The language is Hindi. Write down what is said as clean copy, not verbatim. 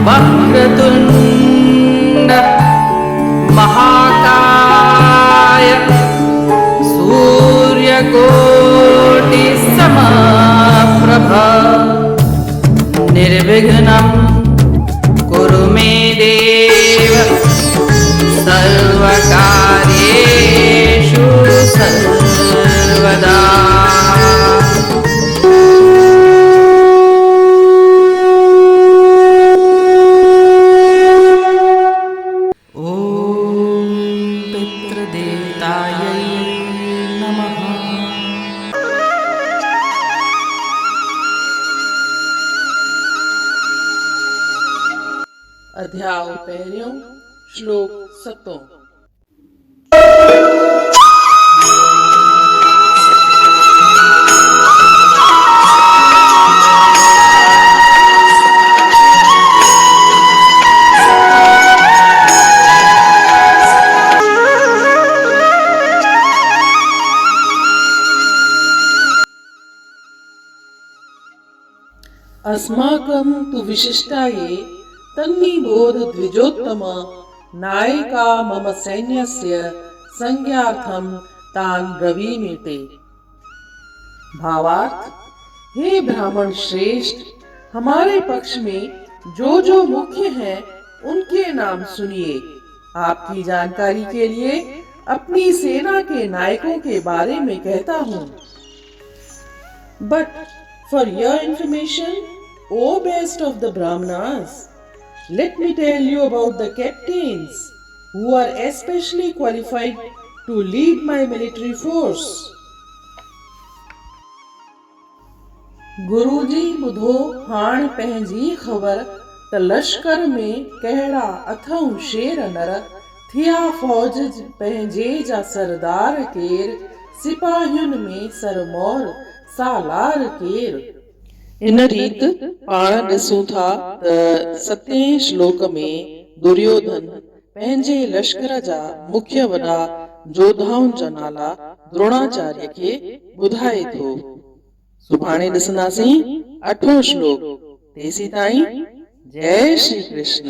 वक्रतुंड महाकाय सूर्यकोटि समप्रभा निर्विघ्नं कुरु मे देव सर्वकार्येषु सर्वदा। अध्याय पहिरियों श्लोक 7। अस्माकं तु विशिष्टाये तन्निबोध द्विजोत्तम नायिका मम सैन्यस्य संज्ञार्थं तान् ब्रवीमि। भावार्थ, हे ब्राह्मण श्रेष्ठ, हमारे पक्ष में जो मुख्य हैं उनके नाम सुनिए। आपकी जानकारी के लिए अपनी सेना के नायकों के बारे में कहता हूँ। But for your information, O best of the Brahmanas, let me tell you about the captains who are especially qualified to lead my military force. गुरुजी ॿुधो हाण पंहिंजी ख़बर त लश्कर में कहिड़ा अथऊं शेर नर, थिया फ़ौज पंहिंजे जा सरदार केर, सिपाहियुनि में सरमौर सालार केर। इन रीत पाण ॾिसूं था त 7 श्लोक में दुर्योधन पंहिंजे लश्कर जा मुख्य वॾा जोधाउनि जा नाला द्रोणाचार्य खे ॿुधाए थो। सुभाणे ॾिसंदासीं 8 श्लोक। तेसीं ताईं जय श्री कृष्ण।